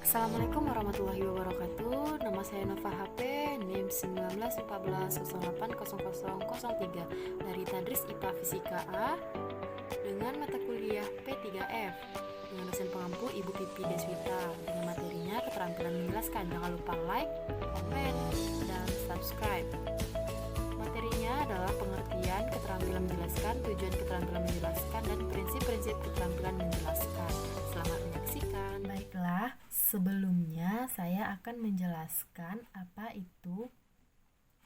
Assalamualaikum warahmatullahi wabarakatuh. Nama saya Nova HP, NIM 1914080003 dari Tadris IPA Fisika A dengan mata kuliah P3F dengan dosen pengampu Ibu Pipi Deswita dengan materinya keterampilan menjelaskan. Jangan lupa like, komen, dan subscribe. Materinya adalah pengertian keterampilan menjelaskan, tujuan keterampilan menjelaskan, dan prinsip-prinsip keterampilan menjelaskan. Selamat menyaksikan. Baiklah, sebelumnya saya akan menjelaskan apa itu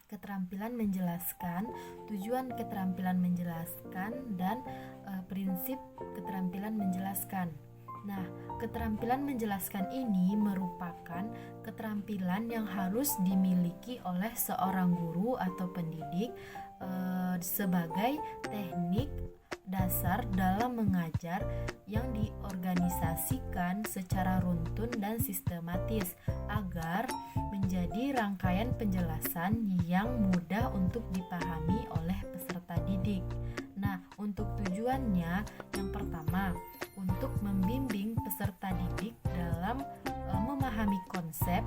keterampilan menjelaskan, tujuan keterampilan menjelaskan, dan prinsip keterampilan menjelaskan. Nah, keterampilan menjelaskan ini merupakan keterampilan yang harus dimiliki oleh seorang guru atau pendidik sebagai teknik dasar dalam mengajar yang diorganisasikan secara runtun dan sistematis agar menjadi rangkaian penjelasan yang mudah untuk dipahami oleh peserta didik. Nah, untuk tujuannya yang pertama, untuk membimbing peserta didik dalam memahami konsep,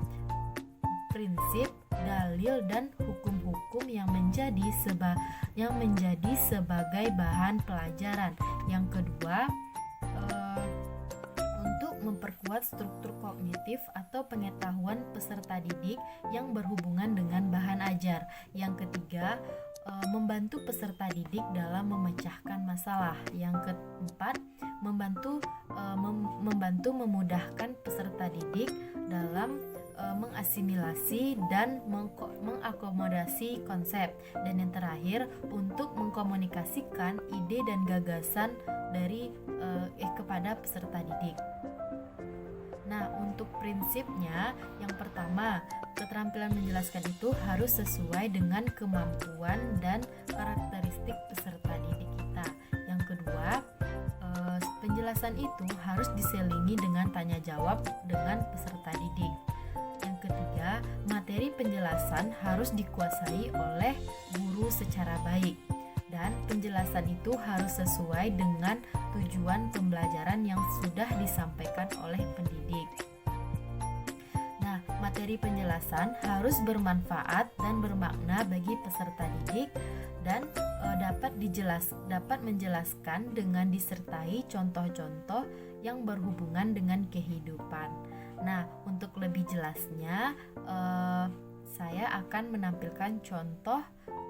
prinsip, dalil, dan hukum-hukum yang menjadi sebagai bahan pelajaran. Yang kedua, untuk memperkuat struktur kognitif atau pengetahuan peserta didik yang berhubungan dengan bahan ajar. Yang ketiga, membantu peserta didik dalam memecahkan masalah. Yang keempat, membantu memudahkan peserta didik dalam mengasimilasi dan mengakomodasi konsep. Dan yang terakhir, untuk mengkomunikasikan ide dan gagasan kepada peserta didik. Nah, untuk prinsipnya, yang pertama, keterampilan menjelaskan itu harus sesuai dengan kemampuan dan karakteristik peserta didik kita. Yang kedua, penjelasan itu harus diselingi dengan tanya jawab dengan peserta didik. Yang ketiga, materi penjelasan harus dikuasai oleh guru secara baik, dan penjelasan itu harus sesuai dengan tujuan pembelajaran yang sudah disampaikan oleh pendidik. Nah, materi penjelasan harus bermanfaat dan bermakna bagi peserta didik dan dapat menjelaskan dengan disertai contoh-contoh yang berhubungan dengan kehidupan. Nah, untuk lebih jelasnya, saya akan menampilkan contoh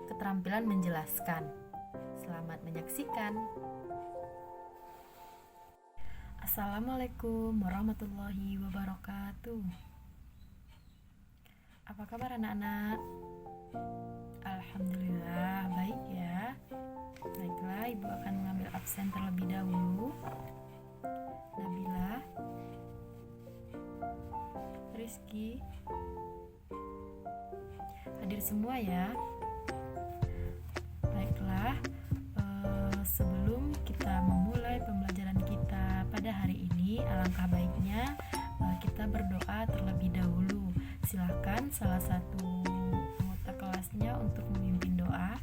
keterampilan menjelaskan. Selamat menyaksikan. Assalamualaikum warahmatullahi wabarakatuh. Apa kabar anak-anak? Alhamdulillah baik ya. Baiklah, Ibu akan mengambil absen terlebih dahulu. Nabila, Rizky, hadir semua ya. Baiklah, sebelum kita memulai pembelajaran kita pada hari ini, alangkah baiknya kita berdoa terlebih dahulu. Silakan salah satu anggota kelasnya untuk memimpin doa.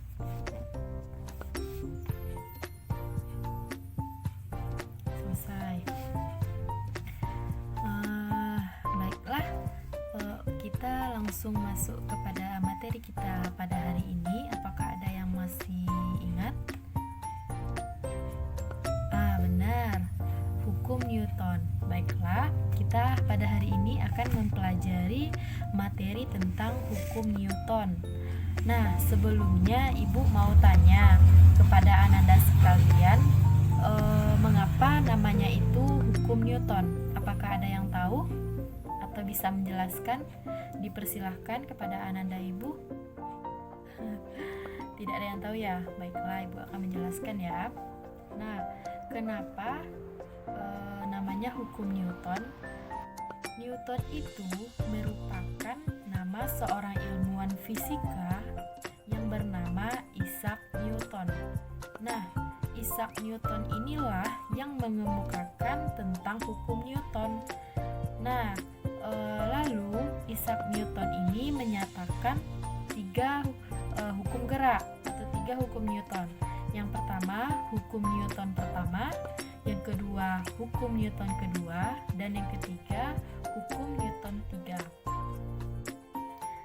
Selesai. Baiklah, kita langsung masuk kepada materi kita pada hari ini. Apakah ada yang masih ingat? Benar, hukum Newton. Baiklah, kita pada hari ini akan mempelajari materi tentang hukum Newton. Nah, sebelumnya Ibu mau tanya kepada Ananda sekalian, mengapa namanya itu hukum Newton? Apakah ada yang tahu atau bisa menjelaskan? Dipersilahkan kepada Ananda Ibu. Tidak ada yang tahu ya? Baiklah, Ibu akan menjelaskan ya. Nah, kenapa namanya hukum Newton? Newton itu merupakan nama seorang ilmuwan fisika yang bernama Isaac Newton. Nah, Isaac Newton inilah yang mengemukakan tentang hukum Newton. Nah, lalu Isaac Newton ini menyatakan 3 hukum gerak atau 3 hukum Newton. Yang pertama, hukum Newton pertama, yang kedua, hukum Newton kedua, dan yang ketiga, hukum Newton 3.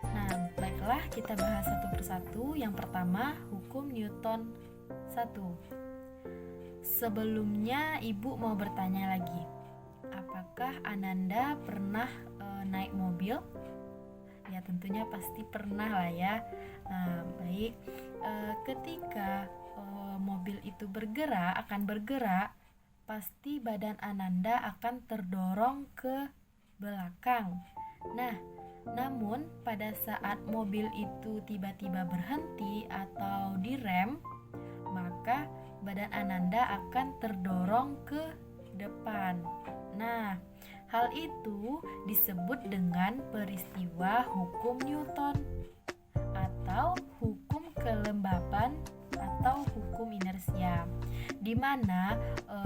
Nah, baiklah kita bahas satu persatu. Yang pertama, hukum Newton 1. Sebelumnya Ibu mau bertanya lagi. Apakah Ananda pernah naik mobil? Ya tentunya pasti pernah lah ya. Nah, baik. Ketika mobil itu akan bergerak, pasti badan Ananda akan terdorong ke belakang. Nah, namun pada saat mobil itu tiba-tiba berhenti atau direm, maka badan Ananda akan terdorong ke depan. Nah, hal itu disebut dengan peristiwa hukum Newton atau hukum kelembaban atau hukum inersia, di mana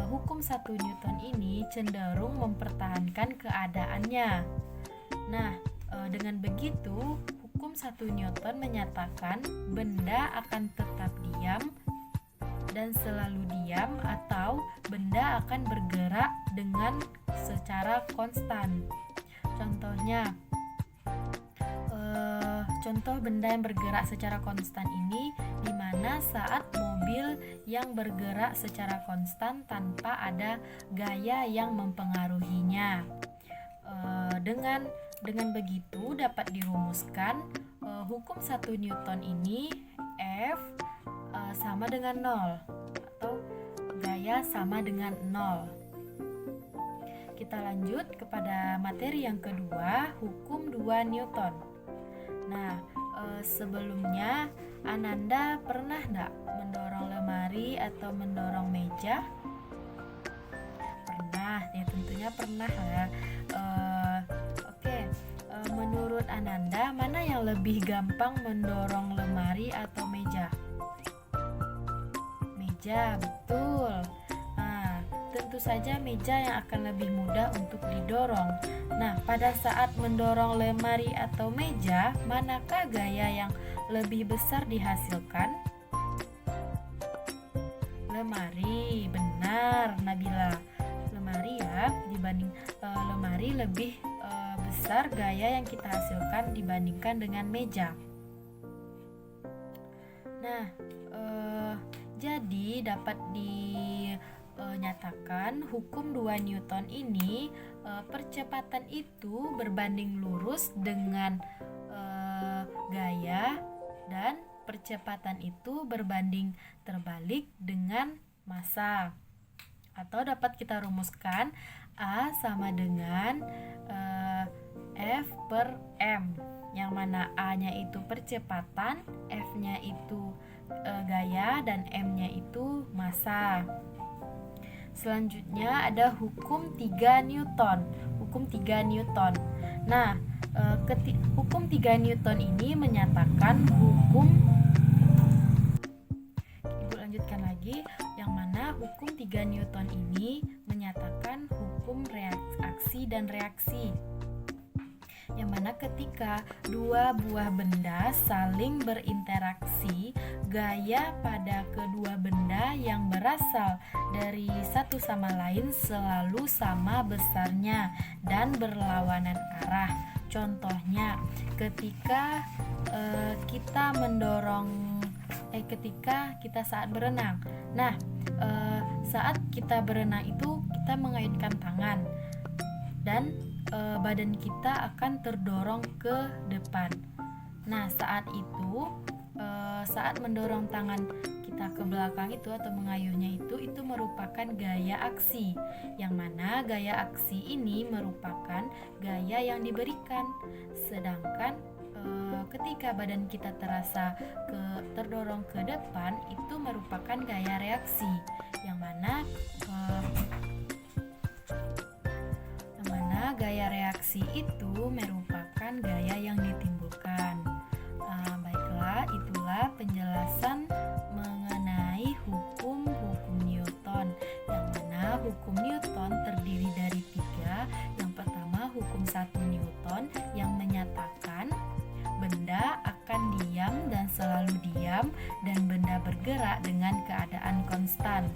hukum 1 Newton ini cenderung mempertahankan keadaannya. Nah, dengan begitu hukum 1 Newton menyatakan benda akan tetap diam dan selalu diam atau benda akan bergerak dengan secara konstan. Contohnya, contoh benda yang bergerak secara konstan ini di mana saat mobil yang bergerak secara konstan tanpa ada gaya yang mempengaruhinya. Dengan begitu dapat dirumuskan hukum 1 Newton ini F sama dengan 0 atau gaya sama dengan 0. Kita lanjut kepada materi yang kedua, hukum 2 Newton. Nah, sebelumnya Ananda pernah enggak mendorong lemari atau mendorong meja? Pernah, ya tentunya pernah ya. Menurut Ananda, mana yang lebih gampang mendorong lemari atau meja? Meja, betul. Nah, tentu saja meja yang akan lebih mudah untuk didorong. Nah, pada saat mendorong lemari atau meja, manakah gaya yang lebih besar dihasilkan? Lemari, benar Nabila. Lemari ya, dibanding lemari lebih besar gaya yang kita hasilkan dibandingkan dengan meja. Nah, jadi dapat dinyatakan hukum 2 Newton ini percepatan itu berbanding lurus dengan gaya dan percepatan itu berbanding terbalik dengan massa. Atau dapat kita rumuskan A sama dengan F per M, yang mana A-nya itu percepatan, F-nya itu gaya, dan M-nya itu massa. Selanjutnya ada hukum 3 Newton. Hukum 3 Newton. Nah, hukum 3 Newton ini menyatakan hukum, Ibu lanjutkan lagi, yang mana hukum 3 Newton ini menyatakan hukum aksi dan reaksi, yang mana ketika dua buah benda saling berinteraksi, gaya pada kedua benda yang berasal dari satu sama lain selalu sama besarnya dan berlawanan arah. Contohnya, ketika ketika kita saat berenang. Nah, saat kita berenang itu kita mengayunkan tangan dan badan kita akan terdorong ke depan. Nah, saat itu saat mendorong tangan kita ke belakang itu atau mengayuhnya itu merupakan gaya aksi, yang mana gaya aksi ini merupakan gaya yang diberikan, sedangkan ketika badan kita terasa terdorong ke depan itu merupakan gaya reaksi, yang mana gaya reaksi itu merupakan gaya yang ditimbulkan. Baiklah, itulah penjelasan mengenai hukum Newton, yang mana hukum Newton terdiri dari 3. Yang pertama, hukum 1 Newton yang menyatakan benda akan diam dan selalu diam, dan benda bergerak dengan keadaan konstan.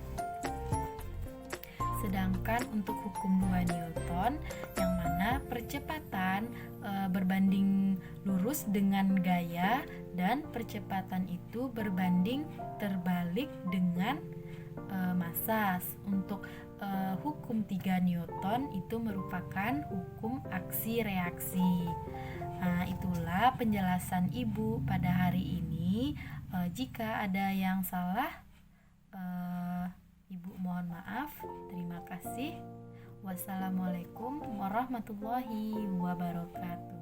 Sedangkan untuk hukum 2 Newton yang mana percepatan lurus dengan gaya dan percepatan itu berbanding terbalik dengan massa. Untuk hukum 3 Newton itu merupakan hukum aksi reaksi. Nah, itulah penjelasan Ibu pada hari ini. Jika ada yang salah, Ibu mohon maaf. Terima kasih. Wassalamualaikum warahmatullahi wabarakatuh.